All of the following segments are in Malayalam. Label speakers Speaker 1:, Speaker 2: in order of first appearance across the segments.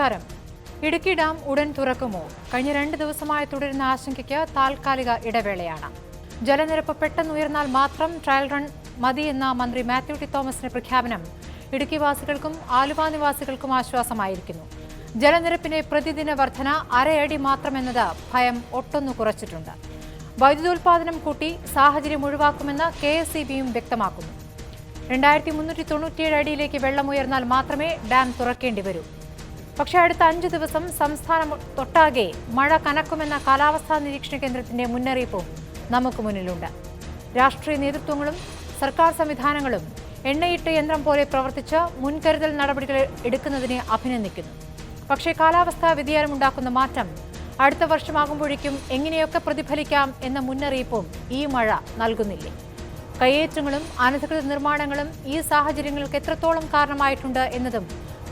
Speaker 1: നമസ്കാരം. ഇടുക്കി ഡാം ഉടൻ തുറക്കുമോ? കഴിഞ്ഞ 2 ദിവസമായി തുടരുന്ന ആശങ്കയ്ക്ക് താൽക്കാലിക ഇടവേളയാണ്. ജലനിരപ്പ് പെട്ടെന്നുയർന്നാൽ മാത്രം ട്രയൽ റൺ മതിയെന്ന മന്ത്രി മാത്യു ടി തോമസിന്റെ പ്രഖ്യാപനം ഇടുക്കി വാസികൾക്കും ആലുവ നിവാസികൾക്കും ആശ്വാസമായിരിക്കുന്നു. ജലനിരപ്പിന്റെ പ്രതിദിന വർധന അരയടി മാത്രമെന്നത് ഭയം ഒട്ടൊന്നു കുറച്ചിട്ടുണ്ട്. വൈദ്യുതോൽപാദനം കൂട്ടി സാഹചര്യം ഒഴിവാക്കുമെന്ന് KSEBയും വ്യക്തമാക്കുന്നു. 2397 അടിയിലേക്ക് വെള്ളമുയർന്നാൽ മാത്രമേ ഡാം തുറക്കേണ്ടി വരൂ. പക്ഷേ അടുത്ത 5 ദിവസം സംസ്ഥാനം ഒട്ടാകെ മഴ കനക്കുമെന്ന കാലാവസ്ഥാ നിരീക്ഷണ കേന്ദ്രത്തിന്റെ മുന്നറിയിപ്പും നമുക്ക് മുന്നിലുണ്ട്. രാഷ്ട്രീയ നേതൃത്വങ്ങളും സർക്കാർ സംവിധാനങ്ങളും എണ്ണയിട്ട യന്ത്രം പോലെ പ്രവർത്തിച്ച് മുൻകരുതൽ നടപടികൾ എടുക്കുന്നതിനെ അഭിനന്ദിക്കുന്നു. പക്ഷേ കാലാവസ്ഥാ വ്യതിയാനമുണ്ടാക്കുന്ന മാറ്റം അടുത്ത വർഷമാകുമ്പോഴേക്കും എങ്ങനെയൊക്കെ പ്രതിഫലിക്കാം എന്ന മുന്നറിയിപ്പും ഈ മഴ നൽകുന്നില്ലേ? കയ്യേറ്റങ്ങളും അനധികൃത നിർമ്മാണങ്ങളും ഈ സാഹചര്യങ്ങൾക്ക് എത്രത്തോളം കാരണമായിട്ടുണ്ട് എന്നതും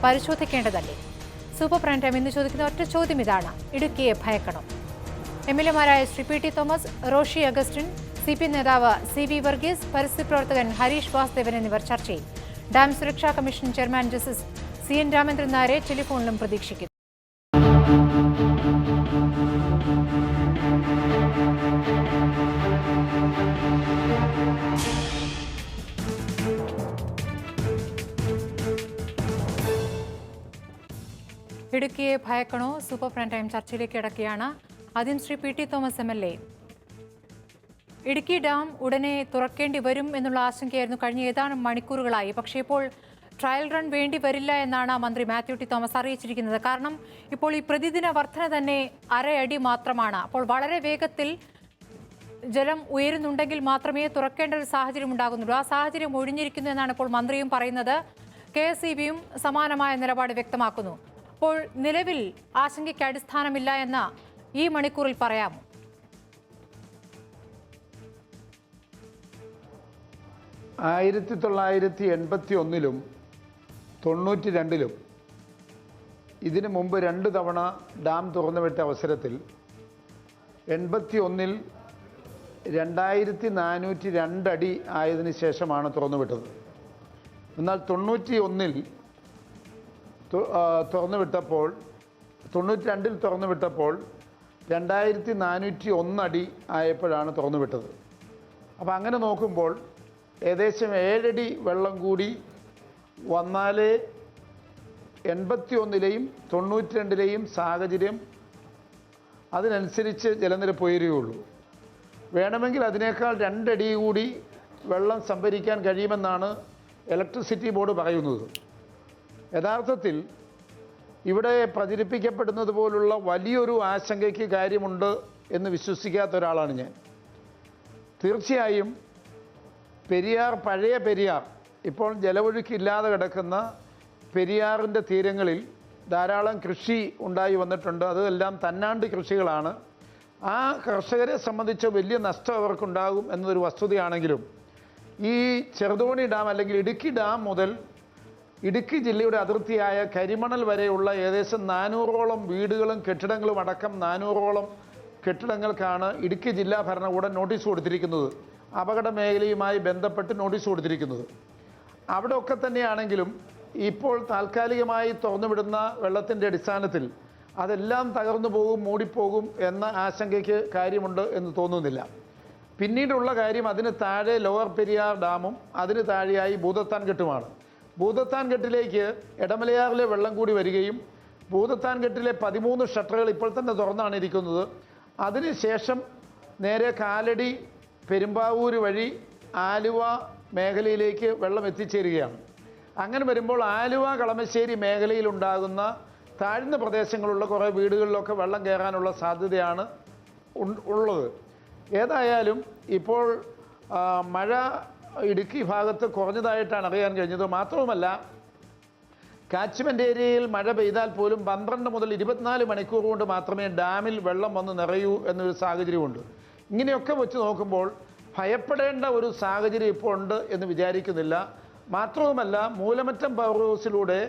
Speaker 1: പരിശോധിക്കേണ്ടതല്ലേ? സൂപ്പർ പ്രൈം ടൈം ഇന്ന് ചോദിക്കുന്ന ഒറ്റ ചോദ്യം ഇതാണ്: ഇടുക്കിയെ ഭയക്കണം? MLA-മാരായ ശ്രീ P.T. തോമസ്, റോഷി അഗസ്റ്റിൻ, CPM നേതാവ് CV വർഗീസ്, പരിസ്ഥിതി പ്രവർത്തകൻ ഹരീഷ് വാസുദേവൻ എന്നിവർ ചർച്ചയിൽ. ഡാം സുരക്ഷാ commission chairman justice CN Ramendran നായരെ ടെലിഫോണിലും പ്രതീക്ഷിക്കുന്നു. ഇടുക്കിയെ ഭയക്കണോ? സൂപ്പർ പ്രൈം ടൈം ചർച്ചയിലേക്ക് കിടക്കുകയാണ്. ആദ്യം Shri P.T. Thomas MLA, Idukki dam ഉടനെ തുറക്കേണ്ടി വരും എന്നുള്ള ആശങ്കയായിരുന്നു കഴിഞ്ഞ ഏതാനും മണിക്കൂറുകളായി. പക്ഷേ ഇപ്പോൾ ട്രയൽ റൺ വേണ്ടി വരില്ല എന്നാണ് മന്ത്രി മാത്യു ടി തോമസ് അറിയിച്ചിരിക്കുന്നത്. കാരണം ഇപ്പോൾ ഈ പ്രതിദിന വർധന തന്നെ അരയടി മാത്രമാണ്. അപ്പോൾ വളരെ വേഗത്തിൽ ജലം ഉയരുന്നുണ്ടെങ്കിൽ മാത്രമേ തുറക്കേണ്ട ഒരു സാഹചര്യം ഉണ്ടാകുന്നുള്ളൂ. ആ സാഹചര്യം ഒഴിഞ്ഞിരിക്കുന്നു എന്നാണ് ഇപ്പോൾ മന്ത്രിയും പറയുന്നത്. KSEBയും സമാനമായ നിലപാട് വ്യക്തമാക്കുന്നു. അപ്പോൾ നിലവിൽ ആശങ്കയ്ക്ക് അടിസ്ഥാനമില്ല എന്ന് ഈ മണിക്കൂറിൽ പറയാമോ?
Speaker 2: 1981-ലും 92-ലും ഇതിനു മുമ്പ് 2 തവണ ഡാം തുറന്നുവിട്ട അവസരത്തിൽ 81-ൽ 2402 അടി ആയതിനു ശേഷമാണ് തുറന്നുവിട്ടത്. എന്നാൽ 91-ൽ തുറന്നുവിട്ടപ്പോൾ 92-ൽ തുറന്നുവിട്ടപ്പോൾ 2401 അടി ആയപ്പോഴാണ് തുറന്നുവിട്ടത്. അപ്പോൾ അങ്ങനെ നോക്കുമ്പോൾ ഏകദേശം 7 അടി വെള്ളം കൂടി വന്നാലേ 81-ലെയും 92-ലെയും സാഹചര്യം അതിനനുസരിച്ച് ജലനിരപ്പ് ഉയരുകയുള്ളൂ. വേണമെങ്കിൽ അതിനേക്കാൾ 2 അടി കൂടി വെള്ളം സംഭരിക്കാൻ കഴിയുമെന്നാണ് ഇലക്ട്രിസിറ്റി ബോർഡ് പറയുന്നത്. യഥാർത്ഥത്തിൽ ഇവിടെ പ്രചരിപ്പിക്കപ്പെടുന്നത് പോലുള്ള വലിയൊരു ആശങ്കയ്ക്ക് കാര്യമുണ്ട് എന്ന് വിശ്വസിക്കാത്ത ഒരാളാണ് ഞാൻ. തീർച്ചയായും പഴയ പെരിയാർ, ഇപ്പോൾ ജലമൊഴുക്കില്ലാതെ കിടക്കുന്ന പെരിയാറിൻ്റെ തീരങ്ങളിൽ ധാരാളം കൃഷി ഉണ്ടായി വന്നിട്ടുണ്ട്. അതെല്ലാം തന്നാണ്ട് കൃഷികളാണ്. ആ കർഷകരെ സംബന്ധിച്ച് വലിയ നഷ്ടം അവർക്കുണ്ടാകും എന്നതൊരു വസ്തുതയാണെങ്കിലും ഈ ചെറുതോണി ഡാം അല്ലെങ്കിൽ ഇടുക്കി ഡാം മുതൽ ഇടുക്കി ജില്ലയുടെ അതിർത്തിയായ കരിമണൽ വരെയുള്ള ഏകദേശം 400ഓളം വീടുകളും കെട്ടിടങ്ങളും അടക്കം 400ഓളം കെട്ടിടങ്ങൾക്കാണ് ഇടുക്കി ജില്ലാ ഭരണകൂടം നോട്ടീസ് കൊടുത്തിരിക്കുന്നത്. അപകട മേഖലയുമായി ബന്ധപ്പെട്ട് നോട്ടീസ് കൊടുത്തിരിക്കുന്നത്. അവിടെ ഒക്കെ തന്നെയാണെങ്കിലും ഇപ്പോൾ താൽക്കാലികമായി തുറന്നുവിടുന്ന വെള്ളത്തിൻ്റെ അടിസ്ഥാനത്തിൽ അതെല്ലാം തകർന്നു പോകും, മൂടിപ്പോകും എന്ന ആശങ്കയ്ക്ക് കാര്യമുണ്ട് എന്ന് തോന്നുന്നില്ല. പിന്നീടുള്ള കാര്യം അതിന് താഴെ ലോവർ പെരിയാർ ഡാമും അതിന് താഴെയായി ഭൂതത്താൻ കെട്ടുമാണ്. ഭൂതത്താൻ കെട്ടിലേക്ക് എടമലയാറിലെ വെള്ളം കൂടി വരികയും ഭൂതത്താൻ കെട്ടിലെ 13 ഷട്ടറുകൾ ഇപ്പോൾ തന്നെ തുറന്നാണ് ഇരിക്കുന്നത്. അതിനുശേഷം നേരെ കാലടി പെരുമ്പാവൂർ വഴി ആലുവ മേഖലയിലേക്ക് വെള്ളം എത്തിച്ചേരുകയാണ്. അങ്ങനെ വരുമ്പോൾ ആലുവ കളമശ്ശേരി മേഖലയിലുണ്ടാകുന്ന താഴ്ന്ന പ്രദേശങ്ങളുള്ള കുറേ വീടുകളിലൊക്കെ വെള്ളം കയറാനുള്ള സാധ്യതയാണ് ഉള്ളത്. ഏതായാലും ഇപ്പോൾ മഴ ഇടുക്കി ഭാഗത്ത് കുറഞ്ഞതായിട്ടാണ് അറിയാൻ കഴിഞ്ഞത്. മാത്രവുമല്ല, കാച്ച്മെൻ്റ് ഏരിയയിൽ മഴ പെയ്താൽ പോലും 12 മുതൽ 24 മണിക്കൂർ കൊണ്ട് മാത്രമേ ഡാമിൽ വെള്ളം വന്ന് നിറയൂ എന്നൊരു സാഹചര്യമുണ്ട്. ഇങ്ങനെയൊക്കെ വെച്ച് നോക്കുമ്പോൾ ഭയപ്പെടേണ്ട ഒരു സാഹചര്യം ഇപ്പോൾ ഉണ്ട് എന്ന് വിചാരിക്കുന്നില്ല. മാത്രവുമല്ല, മൂലമറ്റം പവർ ഹൗസിലൂടെ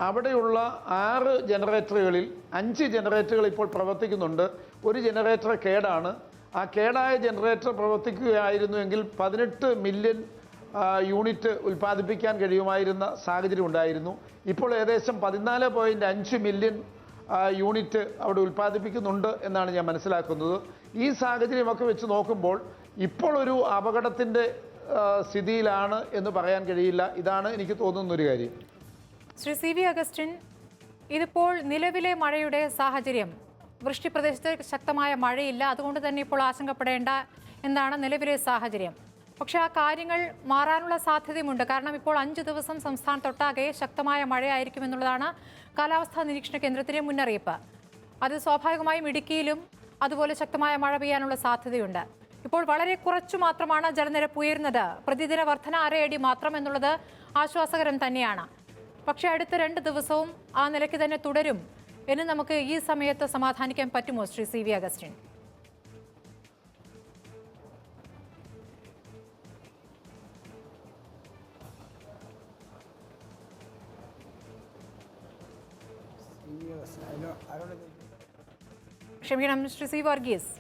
Speaker 2: അവിടെയുള്ള 6 ജനറേറ്ററുകളിൽ 5 ജനറേറ്ററുകൾ ഇപ്പോൾ പ്രവർത്തിക്കുന്നുണ്ട്. ഒരു ജനറേറ്റർ കേടാണ്. ആ കേടായ ജനറേറ്റർ പ്രവർത്തിക്കുകയായിരുന്നുവെങ്കിൽ 18 മില്യൺ യൂണിറ്റ് ഉൽപ്പാദിപ്പിക്കാൻ കഴിയുമായിരുന്ന സാഹചര്യം ഉണ്ടായിരുന്നു. ഇപ്പോൾ ഏകദേശം 14.5 മില്യൺ യൂണിറ്റ് അവിടെ ഉൽപ്പാദിപ്പിക്കുന്നുണ്ട് എന്നാണ് ഞാൻ മനസ്സിലാക്കുന്നത്. ഈ സാഹചര്യമൊക്കെ വെച്ച് നോക്കുമ്പോൾ ഇപ്പോൾ ഒരു അപകടത്തിൻ്റെ സ്ഥിതിയിലാണ് എന്ന് പറയാൻ കഴിയില്ല. ഇതാണ് എനിക്ക് തോന്നുന്നൊരു കാര്യം.
Speaker 1: ശ്രീ CV അഗസ്റ്റിൻ, ഇതിപ്പോൾ നിലവിലെ മഴയുടെ സാഹചര്യം, വൃഷ്ടിപ്രദേശത്ത് ശക്തമായ മഴയില്ല, അതുകൊണ്ട് തന്നെ ഇപ്പോൾ ആശങ്കപ്പെടേണ്ട എന്താണ് നിലവിലെ സാഹചര്യം. പക്ഷേ ആ കാര്യങ്ങൾ മാറാനുള്ള സാധ്യതയുമുണ്ട്. കാരണം ഇപ്പോൾ 5 ദിവസം സംസ്ഥാനത്തൊട്ടാകെ ശക്തമായ മഴയായിരിക്കുമെന്നുള്ളതാണ് കാലാവസ്ഥാ നിരീക്ഷണ കേന്ദ്രത്തിൻ്റെ മുന്നറിയിപ്പ്. അത് സ്വാഭാവികമായും ഇടുക്കിയിലും അതുപോലെ ശക്തമായ മഴ പെയ്യാനുള്ള സാധ്യതയുണ്ട്. ഇപ്പോൾ വളരെ കുറച്ചു മാത്രമാണ് ജലനിരപ്പ് ഉയരുന്നത്. പ്രതിദിന വർധന 1/2 അടി മാത്രം എന്നുള്ളത് ആശ്വാസകരം തന്നെയാണ്. പക്ഷേ അടുത്ത 2 ദിവസവും ആ നിലയ്ക്ക് തന്നെ തുടരും എന്ന് നമുക്ക് ഈ സമയത്ത് സമാധാനിക്കാൻ പറ്റുമോ ശ്രീ CV അഗസ്റ്റിൻ? ക്ഷമിക്കണം ശ്രീ C വർഗീസ്.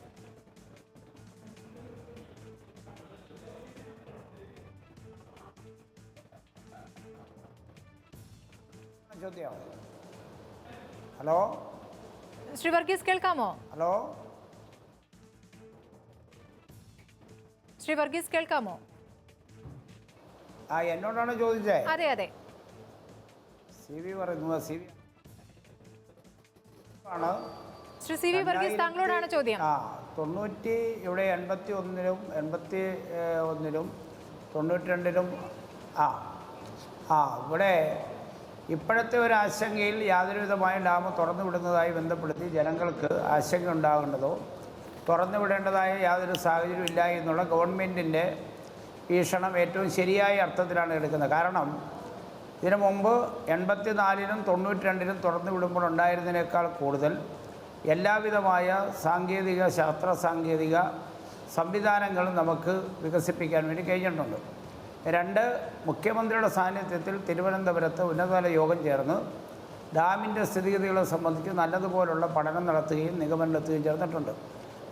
Speaker 3: ഹലോ
Speaker 1: ശ്രീ വർഗീസ് കേൾക്കാമോ?
Speaker 3: ഹലോ
Speaker 1: ശ്രീ വർഗീസ് കേൾക്കാമോ?
Speaker 3: എന്നോടാണ് ചോദിച്ചത്?
Speaker 1: അതെ അതെ.
Speaker 3: CV പറയുന്നത് CV ആണ്.
Speaker 1: ശ്രീ CV വർഗീസ് താങ്കളോടാണ് ചോദ്യം.
Speaker 3: 81-ലും 81-ലും 92-ലും ഇവിടെ ഇപ്പോഴത്തെ ഒരു ആശങ്കയിൽ യാതൊരുവിധമായ ഡാം തുറന്നു വിടുന്നതായി ബന്ധപ്പെടുത്തി ജനങ്ങൾക്ക് ആശങ്ക ഉണ്ടാകേണ്ടതോ തുറന്നു വിടേണ്ടതായ യാതൊരു സാഹചര്യവും ഇല്ല എന്നുള്ള ഗവൺമെൻറ്റിൻ്റെ വീക്ഷണം ഏറ്റവും ശരിയായ അർത്ഥത്തിലാണ് എടുക്കുന്നത്. കാരണം ഇതിനു മുമ്പ് 84-ലും 92-ലും തുറന്നു വിടുമ്പോൾ ഉണ്ടായിരുന്നതിനേക്കാൾ കൂടുതൽ എല്ലാവിധമായ ശാസ്ത്ര സാങ്കേതിക സംവിധാനങ്ങളും നമുക്ക് വികസിപ്പിക്കാൻ വേണ്ടി കഴിഞ്ഞിട്ടുണ്ട്. 2, മുഖ്യമന്ത്രിയുടെ സാന്നിധ്യത്തിൽ തിരുവനന്തപുരത്ത് ഉന്നതതല യോഗം ചേർന്ന് ഡാമിൻ്റെ സ്ഥിതിഗതികളെ സംബന്ധിച്ച് നല്ലതുപോലുള്ള പഠനം നടത്തുകയും നിഗമനത്തിലെത്തുകയും ചേർന്നിട്ടുണ്ട്.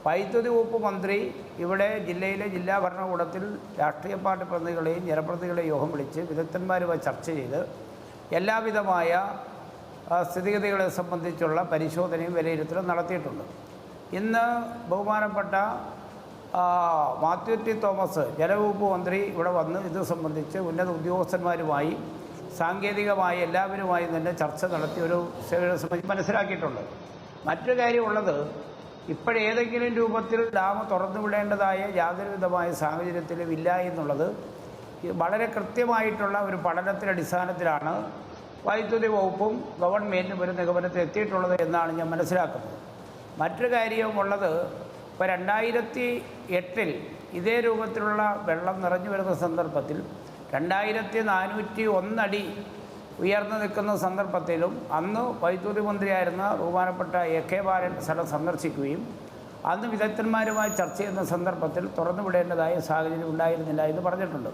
Speaker 3: വൈദ്യുതി വകുപ്പ് മന്ത്രി ഇവിടെ ജില്ലയിലെ ജില്ലാ ഭരണകൂടത്തിൽ രാഷ്ട്രീയ പാർട്ടി പ്രതിനിധികളെയും ജനപ്രതിനിധികളെയും യോഗം വിളിച്ച് വിദഗ്ധന്മാരുമായി ചർച്ച ചെയ്ത് എല്ലാവിധമായ സ്ഥിതിഗതികളെ സംബന്ധിച്ചുള്ള പരിശോധനയും വിലയിരുത്തലും നടത്തിയിട്ടുണ്ട്. ഇന്ന് ബഹുമാനപ്പെട്ട മാത്യു ടി തോമസ് ജലവകുപ്പ് മന്ത്രി ഇവിടെ വന്ന് ഇത് സംബന്ധിച്ച് ഉന്നത ഉദ്യോഗസ്ഥന്മാരുമായി സാങ്കേതികമായി എല്ലാവരുമായി തന്നെ ചർച്ച നടത്തി ഒരു സേവനം സംബന്ധിച്ച് മനസ്സിലാക്കിയിട്ടുണ്ട്. മറ്റൊരു കാര്യമുള്ളത്, ഇപ്പോഴേതെങ്കിലും രൂപത്തിൽ ഡാം തുറന്നു വിടേണ്ടതായ യാതൊരുവിധമായ സാഹചര്യത്തിലും ഇല്ല എന്നുള്ളത് വളരെ കൃത്യമായിട്ടുള്ള ഒരു പഠനത്തിൻ്റെ അടിസ്ഥാനത്തിലാണ് വൈദ്യുതി വകുപ്പും ഗവൺമെൻറ്റും ഒരു നിഗമനത്തിൽ എത്തിയിട്ടുള്ളത് എന്നാണ് ഞാൻ മനസ്സിലാക്കുന്നത്. മറ്റൊരു കാര്യവുമുള്ളത്, ഇപ്പോൾ 2008-ൽ ഇതേ രൂപത്തിലുള്ള വെള്ളം നിറഞ്ഞു വരുന്ന സന്ദർഭത്തിൽ 2401 അടി ഉയർന്നു നിൽക്കുന്ന സന്ദർഭത്തിലും അന്ന് വൈദ്യുതി മന്ത്രിയായിരുന്ന ബഹുമാനപ്പെട്ട AK ബാലൻ സ്ഥലം സന്ദർശിക്കുകയും അന്ന് വിദഗ്ധന്മാരുമായി ചർച്ച ചെയ്യുന്ന സന്ദർഭത്തിൽ തുറന്നു വിടേണ്ടതായ സാഹചര്യം ഉണ്ടായിരുന്നില്ല എന്ന് പറഞ്ഞിട്ടുണ്ട്.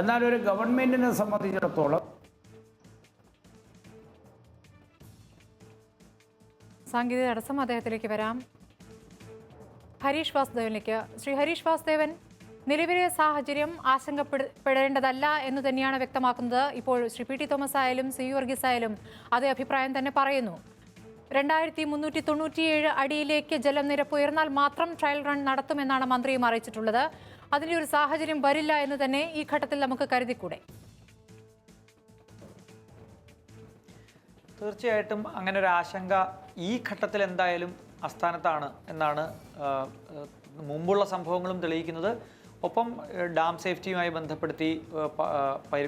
Speaker 3: എന്നാൽ ഒരു ഗവൺമെൻറ്റിനെ സംബന്ധിച്ചിടത്തോളം
Speaker 1: സാങ്കേതിക തടസ്സം, അദ്ദേഹത്തിലേക്ക് വരാം. ഹരീഷ് വാസുദേവനിലേക്ക്. ശ്രീ ഹരീഷ് വാസുദേവൻ, നിലവിലെ സാഹചര്യം ആശങ്കപ്പെടേണ്ടതല്ല എന്ന് തന്നെയാണ് വ്യക്തമാക്കുന്നത്. ഇപ്പോൾ ശ്രീ PT തോമസ് ആയാലും CV വർഗീസ് ആയാലും അതേ അഭിപ്രായം തന്നെ പറയുന്നു. 2397 അടിയിലേക്ക് ജലനിരപ്പ് ഉയർന്നാൽ മാത്രം ട്രയൽ റൺ നടത്തുമെന്നാണ് മന്ത്രിയും അറിയിച്ചിട്ടുള്ളത്. അതിൻ്റെ ഒരു സാഹചര്യം വരില്ല എന്ന് തന്നെ ഈ ഘട്ടത്തിൽ നമുക്ക് കരുതിക്കൂടെ?
Speaker 4: തീർച്ചയായിട്ടും അങ്ങനെ ഒരു ആശങ്ക ഈ ഘട്ടത്തിൽ എന്തായാലും അസ്ഥാനത്താണ് എന്നാണ് മുമ്പുള്ള സംഭവങ്ങളും തെളിയിക്കുന്നത്. ഒപ്പം ഡാം സേഫ്റ്റിയുമായി ബന്ധപ്പെടുത്തി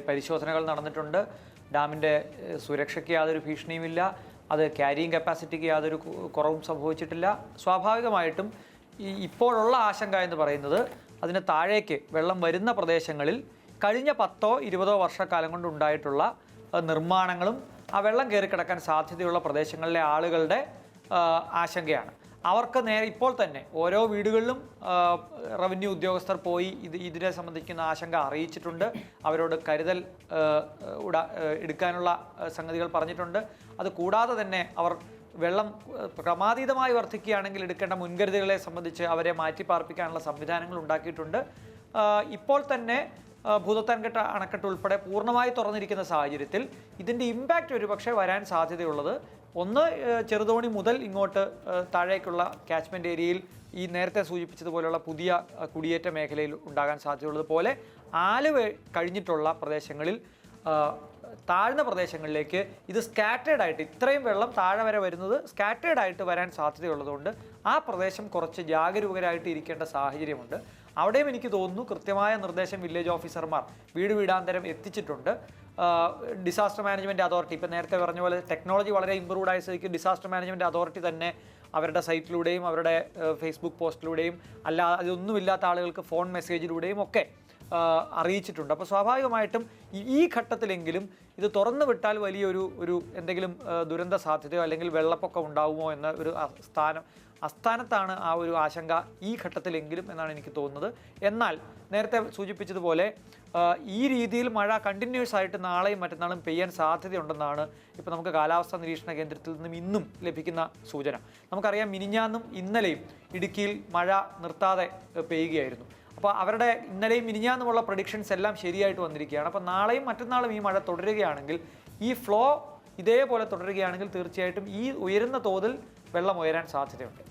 Speaker 4: പരിശോധനകൾ നടന്നിട്ടുണ്ട്. ഡാമിൻ്റെ സുരക്ഷയ്ക്ക് യാതൊരു ഭീഷണിയുമില്ല, അത് ക്യാരിയിങ് കപ്പാസിറ്റിക്ക് യാതൊരു കുറവും സംഭവിച്ചിട്ടില്ല. സ്വാഭാവികമായിട്ടും ഇപ്പോഴുള്ള ആശങ്ക എന്ന് പറയുന്നത് അതിന് താഴേക്ക് വെള്ളം വരുന്ന പ്രദേശങ്ങളിൽ കഴിഞ്ഞ 10-20 വർഷക്കാലം കൊണ്ട് ഉണ്ടായിട്ടുള്ള നിർമ്മാണങ്ങളും ആ വെള്ളം കയറിക്കിടക്കാൻ സാധ്യതയുള്ള പ്രദേശങ്ങളിലെ ആളുകളുടെ ആശങ്കയാണ്. അവർക്ക് ഇപ്പോൾ തന്നെ ഓരോ വീടുകളിലും റവന്യൂ ഉദ്യോഗസ്ഥർ പോയി ഇതിനെ സംബന്ധിക്കുന്ന ആശങ്ക അറിയിച്ചിട്ടുണ്ട്. അവരോട് കരുതൽ എടുക്കാനുള്ള സംഗതികൾ പറഞ്ഞിട്ടുണ്ട്. അത് കൂടാതെ തന്നെ അവർ വെള്ളം ക്രമാതീതമായി വർദ്ധിക്കുകയാണെങ്കിൽ എടുക്കേണ്ട മുൻകരുതലുകളെ സംബന്ധിച്ച് അവരെ മാറ്റിപ്പാർപ്പിക്കാനുള്ള സംവിധാനങ്ങൾ ഉണ്ടാക്കിയിട്ടുണ്ട്. ഇപ്പോൾ തന്നെ ഭൂതത്താൻകെട്ട അണക്കെട്ട് ഉൾപ്പെടെ പൂർണ്ണമായി തുറന്നിരിക്കുന്ന സാഹചര്യത്തിൽ ഇതിൻ്റെ ഇമ്പാക്റ്റ് ഒരുപക്ഷെ വരാൻ സാധ്യതയുള്ളത് ഒന്ന്, ചെറുതോണി മുതൽ ഇങ്ങോട്ട് താഴേക്കുള്ള കാച്ച്മെൻറ്റ് ഏരിയയിൽ ഈ നേരത്തെ സൂചിപ്പിച്ചതുപോലെയുള്ള പുതിയ കുടിയേറ്റ മേഖലയിൽ ഉണ്ടാകാൻ സാധ്യതയുള്ളതുപോലെ ആലുവ കഴിഞ്ഞിട്ടുള്ള പ്രദേശങ്ങളിൽ താഴ്ന്ന പ്രദേശങ്ങളിലേക്ക് ഇത് സ്കാറ്റേഡ് ആയിട്ട്, ഇത്രയും വെള്ളം താഴെ വരെ വരുന്നത് സ്കാറ്റേഡ് ആയിട്ട് വരാൻ സാധ്യതയുള്ളതുകൊണ്ട് ആ പ്രദേശം കുറച്ച് ജാഗരൂകരായിട്ട് ഇരിക്കേണ്ട സാഹചര്യമുണ്ട്. അവിടെയും എനിക്ക് തോന്നുന്നു കൃത്യമായ നിർദ്ദേശം വില്ലേജ് ഓഫീസർമാർ വീട് വീടാന്തരം എത്തിച്ചിട്ടുണ്ട്. ഡിസാസ്റ്റർ മാനേജ്മെൻറ്റ് അതോറിറ്റി, ഇപ്പം നേരത്തെ പറഞ്ഞ പോലെ ടെക്നോളജി വളരെ ഇമ്പ്രൂവ്ഡ് ആയ സ്ഥിതിക്ക് ഡിസാസ്റ്റർ മാനേജ്മെൻറ്റ് അതോറിറ്റി തന്നെ അവരുടെ സൈറ്റിലൂടെയും അവരുടെ ഫേസ്ബുക്ക് പോസ്റ്റിലൂടെയും അതൊന്നുമില്ലാത്ത ആളുകൾക്ക് ഫോൺ മെസ്സേജിലൂടെയും ഒക്കെ അറിയിച്ചിട്ടുണ്ട്. അപ്പോൾ സ്വാഭാവികമായിട്ടും ഈ ഘട്ടത്തിലെങ്കിലും ഇത് തുറന്നു വിട്ടാൽ വലിയൊരു എന്തെങ്കിലും ദുരന്ത സാധ്യതയോ അല്ലെങ്കിൽ വെള്ളപ്പൊക്കം ഉണ്ടാവുമോ എന്ന ഒരു അസ്ഥാനത്താണ് ആ ഒരു ആശങ്ക ഈ ഘട്ടത്തിലെങ്കിലും എന്നാണ് എനിക്ക് തോന്നുന്നത്. എന്നാൽ നേരത്തെ സൂചിപ്പിച്ചതുപോലെ ഈ രീതിയിൽ മഴ കണ്ടിന്യൂസ് ആയിട്ട് നാളെയും മറ്റന്നാളും പെയ്യാൻ സാധ്യതയുണ്ടെന്നാണ് ഇപ്പോൾ നമുക്ക് കാലാവസ്ഥാ നിരീക്ഷണ കേന്ദ്രത്തിൽ നിന്നും ഇന്നും ലഭിക്കുന്ന സൂചന. നമുക്കറിയാം മിനിഞ്ഞാന്നും ഇന്നലെയും ഇടുക്കിയിൽ മഴ നിർത്താതെ പെയ്യുകയായിരുന്നു. അപ്പോൾ അവരുടെ ഇന്നലെയും മിനിഞ്ഞാന്നുമുള്ള പ്രഡിക്ഷൻസ് എല്ലാം ശരിയായിട്ട് വന്നിരിക്കുകയാണ്. അപ്പോൾ നാളെയും മറ്റന്നാളും ഈ മഴ തുടരുകയാണെങ്കിൽ, ഈ ഫ്ലോ ഇതേപോലെ തുടരുകയാണെങ്കിൽ തീർച്ചയായിട്ടും ഈ ഉയരുന്ന തോതിൽ വെള്ളം ഉയരാൻ സാധ്യതയുണ്ട്.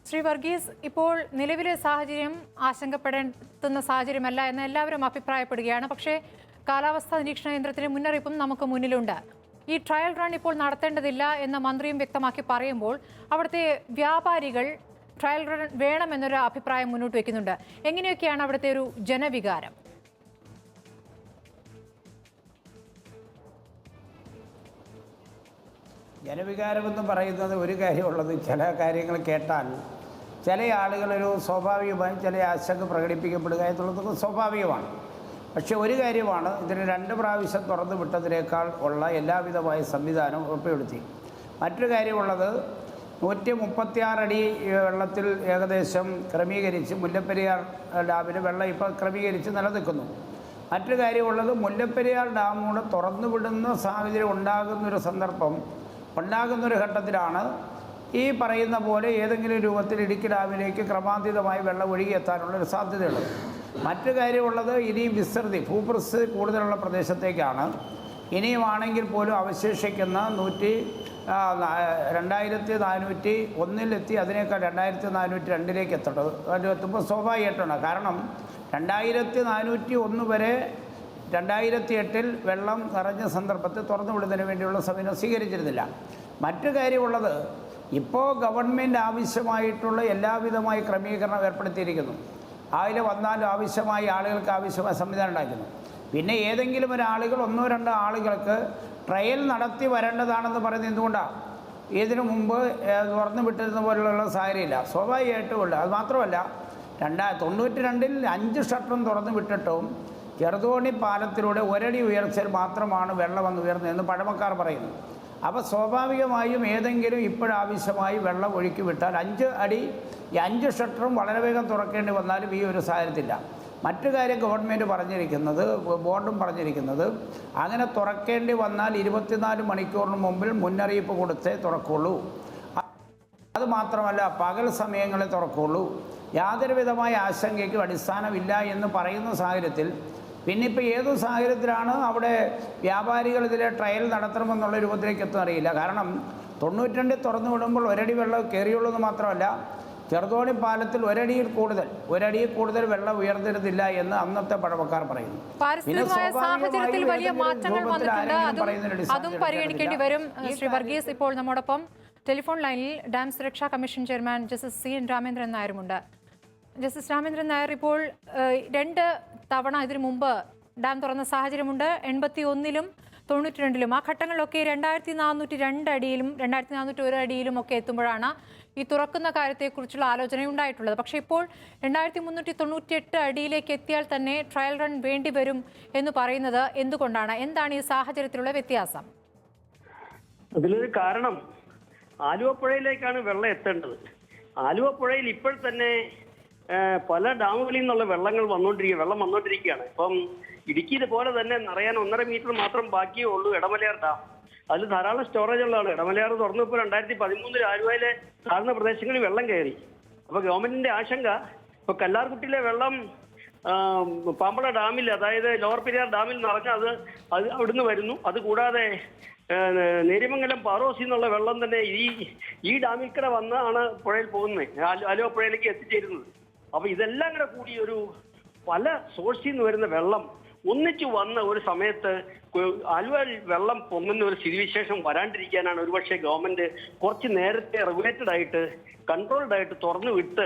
Speaker 1: ശ്രീ വർഗീസ്, ഇപ്പോൾ നിലവിലെ സാഹചര്യം ആശങ്കപ്പെടുത്തുന്ന സാഹചര്യമല്ല എന്ന് എല്ലാവരും അഭിപ്രായപ്പെടുകയാണ്. പക്ഷേ കാലാവസ്ഥാ നിരീക്ഷണ കേന്ദ്രത്തിന്റെ മുന്നറിയിപ്പും നമുക്ക് മുന്നിലുണ്ട്. ഈ ട്രയൽ റൺ ഇപ്പോൾ നടത്തേണ്ടതില്ല എന്ന് മന്ത്രിയും വ്യക്തമാക്കി പറയുമ്പോൾ അവിടുത്തെ വ്യാപാരികൾ ട്രയൽ റൺ വേണമെന്നൊരു അഭിപ്രായം മുന്നോട്ട് വയ്ക്കുന്നുണ്ട്. എങ്ങനെയൊക്കെയാണ് അവിടുത്തെ ഒരു ജനവികാരം?
Speaker 3: ജനവികാരമെന്ന് പറയുന്നത് ഒരു കാര്യമുള്ളത്, ചില കാര്യങ്ങൾ കേട്ടാൽ ചില ആളുകളൊരു സ്വാഭാവികമായും ചില ആശങ്ക പ്രകടിപ്പിക്കപ്പെടുക എന്നുള്ളതൊക്കെ സ്വാഭാവികമാണ്. പക്ഷേ ഒരു കാര്യമാണ്, ഇതിന് 2 പ്രാവശ്യം തുറന്നു വിട്ടതിനേക്കാൾ ഉള്ള എല്ലാവിധമായ സംവിധാനവും ഉറപ്പുവരുത്തി. മറ്റൊരു കാര്യമുള്ളത്, 136 അടി വെള്ളത്തിൽ ഏകദേശം ക്രമീകരിച്ച് മുല്ലപ്പെരിയാർ ഡാമിന് വെള്ളം ഇപ്പോൾ ക്രമീകരിച്ച് നിലനിൽക്കുന്നു. മറ്റൊരു കാര്യമുള്ളത്, മുല്ലപ്പെരിയാർ ഡാം കൂടെ തുറന്നു വിടുന്ന സാഹചര്യം ഉണ്ടാകുന്നൊരു സന്ദർഭം ഉണ്ടാകുന്നൊരു ഘട്ടത്തിലാണ് ഈ പറയുന്ന പോലെ ഏതെങ്കിലും രൂപത്തിൽ ഇടുക്കി ഡാമിലേക്ക് ക്രമാതീതമായി വെള്ളം ഒഴുകിയെത്താനുള്ളൊരു സാധ്യതയുള്ളത്. മറ്റു കാര്യമുള്ളത്, ഇനിയും ഭൂപ്രസ്ഥിതി കൂടുതലുള്ള പ്രദേശത്തേക്കാണ്. ഇനിയുമാണെങ്കിൽ പോലും അവശേഷിക്കുന്ന 2401 അതിനേക്കാൾ 2402 എത്തേണ്ടത്. എത്തുമ്പോൾ സ്വാഭാവികമായിട്ടാണ്. കാരണം 2401 വരെ 2008 വെള്ളം നിറഞ്ഞ സന്ദർഭത്തിൽ തുറന്നു വിടുന്നതിന് വേണ്ടിയുള്ള സമയം സ്വീകരിച്ചിരുന്നില്ല. മറ്റു കാര്യമുള്ളത്, ഇപ്പോൾ ഗവൺമെൻറ് ആവശ്യമായിട്ടുള്ള എല്ലാവിധമായ ക്രമീകരണം ഏർപ്പെടുത്തിയിരിക്കുന്നു. അതിൽ വന്നാലും ആവശ്യമായ ആളുകൾക്ക് ആവശ്യമായ സംവിധാനം ഉണ്ടാക്കുന്നു. പിന്നെ ഏതെങ്കിലും ഒരാളുകൾ 1-2 ആളുകൾക്ക് ട്രയൽ നടത്തി വരേണ്ടതാണെന്ന് പറയുന്നത് എന്തുകൊണ്ടാണ്? ഇതിനു മുമ്പ് തുറന്നു വിട്ടിരുന്ന പോലുള്ള സാഹചര്യമില്ല, സ്വാഭാവികമായിട്ടും ഉള്ളത്. അത് മാത്രമല്ല, 1992 5 ഷട്ടറും തുറന്നു വിട്ടിട്ടും ചെറുതോണി പാലത്തിലൂടെ 1 അടി ഉയർച്ചയിൽ മാത്രമാണ് വെള്ളം വന്ന് ഉയർന്നതെന്ന് പഴമക്കാർ പറയുന്നു. അപ്പോൾ സ്വാഭാവികമായും ഏതെങ്കിലും ഇപ്പോഴാവശ്യമായി വെള്ളം ഒഴുക്കി വിട്ടാൽ 5 അടി ഈ 5 ഷട്ടറും വളരെ വേഗം തുറക്കേണ്ടി വന്നാലും ഈ ഒരു സാഹചര്യത്തില്ല. മറ്റു കാര്യം ഗവൺമെൻറ് പറഞ്ഞിരിക്കുന്നത്, ബോർഡും പറഞ്ഞിരിക്കുന്നത്, അങ്ങനെ തുറക്കേണ്ടി വന്നാൽ 24 മണിക്കൂറിന് മുമ്പിൽ മുന്നറിയിപ്പ് കൊടുത്തേ തുറക്കുള്ളൂ. അത് മാത്രമല്ല, പകൽ സമയങ്ങളിൽ തുറക്കുള്ളൂ. യാതൊരു വിധമായ ആശങ്കയ്ക്കും അടിസ്ഥാനമില്ല എന്ന് പറയുന്ന സാഹചര്യത്തിൽ പിന്നെ ഇപ്പോൾ ഏതു സാഹചര്യത്തിലാണ് അവിടെ വ്യാപാരികൾ ഇതിലെ ട്രയൽ നടത്തണമെന്നുള്ള രൂപത്തിലേക്ക് എത്തുന്ന അറിയില്ല. കാരണം 92 തുറന്നു വിടുമ്പോൾ 1 അടി വെള്ളം കയറിയുള്ളൂ എന്ന് മാത്രമല്ല, ചെറുതോണി പാലത്തിൽ 1 അടിയിൽ കൂടുതൽ വെള്ളം ഉയർന്നിരുന്നില്ല എന്ന് അന്നത്തെ പഴമക്കാർ പറയുന്നു.
Speaker 1: സാഹചര്യത്തിൽ വലിയ മാറ്റങ്ങൾ വന്നിട്ടുണ്ട്, അതും പരിഗണിക്കേണ്ടി വരും. ശ്രീ വർഗീസ്, ഇപ്പോൾ നമ്മോടൊപ്പം ടെലിഫോൺ ലൈനിൽ ഡാം സുരക്ഷാ commission chairman justice CN Ramendran നായരുമുണ്ട്. ജസ്റ്റിസ് രാമേന്ദ്രൻ നായർ, ഇപ്പോൾ 2 തവണ ഇതിനു മുമ്പ് ഡാം തുറന്ന സാഹചര്യമുണ്ട്. 81-ലും 92-ലും. ആ ഘട്ടങ്ങളിലൊക്കെ 2402 അടിയിലും 2401 അടിയിലും ഒക്കെ എത്തുമ്പോഴാണ് ഈ തുറക്കുന്ന കാര്യത്തെക്കുറിച്ചുള്ള ആലോചന ഉണ്ടായിട്ടുള്ളത്. പക്ഷേ ഇപ്പോൾ 2398 അടിയിലേക്ക് എത്തിയാൽ തന്നെ ട്രയൽ റൺ വേണ്ടി വരും എന്ന് പറയുന്നത് എന്തുകൊണ്ടാണ്? എന്താണ് ഈ സാഹചര്യത്തിലുള്ള വ്യത്യാസം?
Speaker 5: അതിലൊരു കാരണം, ആലുവപ്പുഴയിലേക്കാണ് വെള്ളം എത്തേണ്ടത്. ആലുവപ്പുഴയിൽ ഇപ്പോൾ തന്നെ പല ഡാമുകളിൽ നിന്നുള്ള വെള്ളം വന്നുകൊണ്ടിരിക്കുകയാണ്. ഇപ്പം ഇടുക്കിയിലെ പോലെ തന്നെ നിറയാൻ 1.5 മീറ്റർ മാത്രം ബാക്കിയേ ഉള്ളൂ ഇടമലയാർ ഡാം. അതിൽ ധാരാളം സ്റ്റോറേജ് ഉള്ളതാണ്. ഇടമലയാർ തുറന്നപ്പോൾ 2013 ആലുവയിലെ താഴ്ന്ന പ്രദേശങ്ങളിൽ വെള്ളം കയറി. അപ്പോൾ ഗവൺമെന്റിന്റെ ആശങ്ക, ഇപ്പോൾ കല്ലാർകുട്ടിയിലെ വെള്ളം പാമ്പള ഡാമിൽ, അതായത് ലോവർ പെരിയാർ ഡാമിൽ നിറഞ്ഞ അത് അവിടുന്ന് വരുന്നു. അതുകൂടാതെ നേര്യമംഗലം പാറോസി എന്നുള്ള വെള്ളം തന്നെ ഈ ഡാമിൽ കൂടെ വന്നാണ് പുഴയിൽ പോകുന്നത്, ആലുവ പുഴയിലേക്ക് എത്തിച്ചേരുന്നത്. അപ്പൊ ഇതെല്ലാം കൂടെ കൂടി ഒരു പല സോഴ്സിൽ നിന്ന് വരുന്ന വെള്ളം ഒന്നിച്ചു വന്ന ഒരു സമയത്ത് ആലുവ വെള്ളം പൊങ്ങുന്ന ഒരു സ്ഥിതിവിശേഷം വരാണ്ടിരിക്കാനാണ് ഒരുപക്ഷെ ഗവൺമെന്റ് കുറച്ച് നേരത്തെ റെഗുലേറ്റഡ് ആയിട്ട് കൺട്രോൾഡ് ആയിട്ട് തുറന്നു വിട്ട്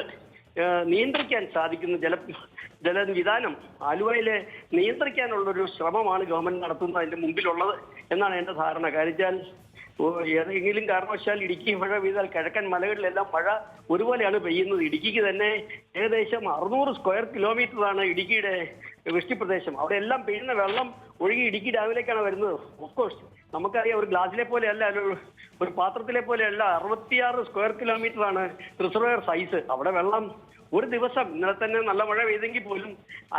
Speaker 5: നിയന്ത്രിക്കാൻ സാധിക്കുന്ന ജലവിധാനം ആലുവയിലെ നിയന്ത്രിക്കാനുള്ളൊരു ശ്രമമാണ് ഗവൺമെന്റ് നടത്തുന്നത് അതിന്റെ മുമ്പിലുള്ളത് എന്നാണ് എൻ്റെ ധാരണ. കാര്യച്ചാൽ ഏതെങ്കിലും കാരണവശാൽ ഇടുക്കി മഴ പെയ്താൽ കിഴക്കൻ മലകളിലെല്ലാം മഴ ഒരുപോലെയാണ് പെയ്യുന്നത്. ഇടുക്കിക്ക് തന്നെ ഏകദേശം 600 സ്ക്വയർ കിലോമീറ്ററാണ് ഇടുക്കിയുടെ വൃഷ്ടിപ്രദേശം. അവിടെ എല്ലാം പെയ്യുന്ന വെള്ളം ഒഴുകി ഇടുക്കി ഡാമിലേക്കാണ് വരുന്നത്. ഓഫ്കോഴ്സ് നമുക്കറിയാം, ഒരു ഗ്ലാസിലെ പോലെയല്ല, ഒരു പാത്രത്തിലെ പോലെയല്ല. 66 സ്ക്വയർ കിലോമീറ്ററാണ് റിസർവയർ സൈസ്. അവിടെ വെള്ളം ഒരു ദിവസം, ഇന്നലെ തന്നെ നല്ല മഴ പെയ്തെങ്കിൽ പോലും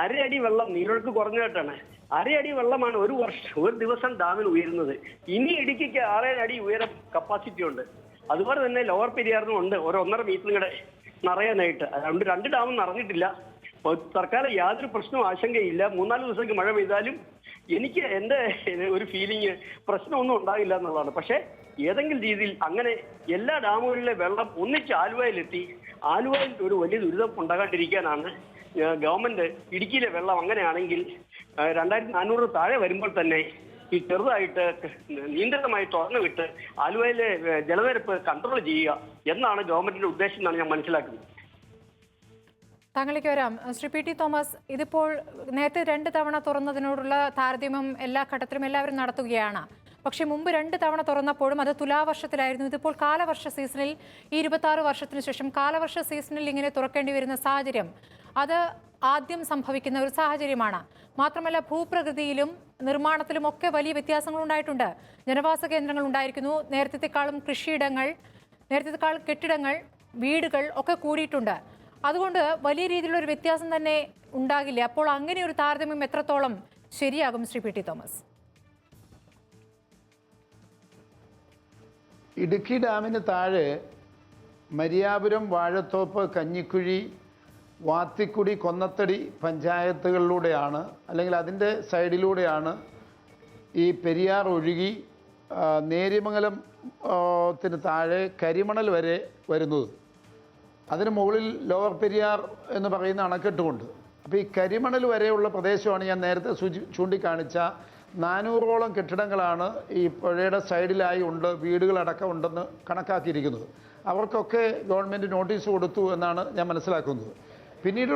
Speaker 5: അരയടി വെള്ളം, നീരൊഴുക്ക് കുറഞ്ഞതായിട്ടാണ്, അരയടി വെള്ളമാണ് ഒരു ദിവസം ഡാമിൽ ഉയരുന്നത്. ഇനി ഇടുക്കിക്ക് 6 അടി ഉയരം കപ്പാസിറ്റി ഉണ്ട്. അതുപോലെ തന്നെ ലോവർ പെരിയാറിനും ഉണ്ട് ഒരു 1.5 മീറ്ററും കൂടെ നിറയാനായിട്ട്. അതുകൊണ്ട് 2 ഡാമും നിറഞ്ഞിട്ടില്ല. തൽക്കാലം യാതൊരു പ്രശ്നവും ആശങ്കയില്ല. 3-4 ദിവസത്തേക്ക് മഴ പെയ്താലും എനിക്ക് എൻ്റെ ഒരു ഫീലിംഗ് പ്രശ്നമൊന്നും ഉണ്ടാകില്ല എന്നുള്ളതാണ്. പക്ഷേ ഏതെങ്കിലും രീതിയിൽ അങ്ങനെ എല്ലാ ഡാമുകളിലെ വെള്ളം ഒന്നിച്ച് ആലുവയിലെത്തി ആലുവയിൽ ഒരു വലിയ ദുരിതം ഉണ്ടാകാണ്ടിരിക്കാനാണ് ഗവൺമെന്റ് ഇടുക്കിയിലെ വെള്ളം അങ്ങനെയാണെങ്കിൽ 2400 താഴെ വരുമ്പോൾ തന്നെ ഈ ചെറുതായിട്ട് നിയന്ത്രിതമായി തുറന്നു വിട്ട് ആലുവയിലെ ജലനിരപ്പ് കൺട്രോൾ ചെയ്യുക എന്നാണ് ഗവൺമെന്റിന്റെ ഉദ്ദേശം എന്നാണ് ഞാൻ മനസ്സിലാക്കുന്നത്.
Speaker 1: താങ്കളിലേക്ക് വരാം. ശ്രീ പി ടി തോമസ്, ഇതിപ്പോൾ നേരത്തെ 2 തവണ തുറന്നതിനോടുള്ള താരതമ്യം എല്ലാ ഘട്ടത്തിലും എല്ലാവരും നടത്തുകയാണ്. പക്ഷേ മുമ്പ് 2 തവണ തുറന്നപ്പോഴും അത് തുലാവർഷത്തിലായിരുന്നു. ഇതിപ്പോൾ കാലവർഷ സീസണിൽ ഈ 26 വർഷത്തിന് ശേഷം കാലവർഷ സീസണിൽ ഇങ്ങനെ തുറക്കേണ്ടി വരുന്ന സാഹചര്യം അത് ആദ്യം സംഭവിക്കുന്ന ഒരു സാഹചര്യമാണ്. മാത്രമല്ല ഭൂപ്രകൃതിയിലും നിർമ്മാണത്തിലും ഒക്കെ വലിയ വ്യത്യാസങ്ങൾ ഉണ്ടായിട്ടുണ്ട്. ജനവാസ കേന്ദ്രങ്ങൾ ഉണ്ടായിരിക്കുന്നു, നേരത്തെക്കാളും കൃഷിയിടങ്ങൾ, നേരത്തെക്കാൾ കെട്ടിടങ്ങൾ, വീടുകൾ ഒക്കെ കൂടിയിട്ടുണ്ട്. അതുകൊണ്ട് വലിയ രീതിയിലുള്ള ഒരു വ്യത്യാസം തന്നെ ഉണ്ടാകില്ല. അപ്പോൾ അങ്ങനെ ഒരു താരതമ്യം എത്രത്തോളം ശരിയാകും ശ്രീ പി ടി തോമസ്?
Speaker 2: ഇടുക്കി ഡാമിന് താഴെ മരിയാപുരം, വാഴത്തോപ്പ്, കഞ്ഞിക്കുഴി, വാത്തിക്കുടി, കൊന്നത്തടി പഞ്ചായത്തുകളിലൂടെയാണ്, അല്ലെങ്കിൽ അതിൻ്റെ സൈഡിലൂടെയാണ് ഈ പെരിയാർ ഒഴുകി നേര്യമംഗലത്തിന് താഴെ കരിമണൽ വരെ വരുന്നത്. അതിന് മുകളിൽ ലോവർ പെരിയാർ എന്ന് പറയുന്ന അണക്കെട്ടുമുണ്ട്. അപ്പോൾ ഈ കരിമണൽ വരെയുള്ള പ്രദേശമാണ് ഞാൻ നേരത്തെ ചൂണ്ടിക്കാണിച്ച 400ഓളം കെട്ടിടങ്ങളാണ് ഈ പുഴയുടെ സൈഡിലായി ഉണ്ട്, വീടുകളടക്കം ഉണ്ടെന്ന് കണക്കാക്കിയിരിക്കുന്നത്. അവർക്കൊക്കെ ഗവൺമെൻറ് നോട്ടീസ് കൊടുത്തു എന്നാണ് ഞാൻ മനസ്സിലാക്കുന്നത്. പിന്നീടുള്ള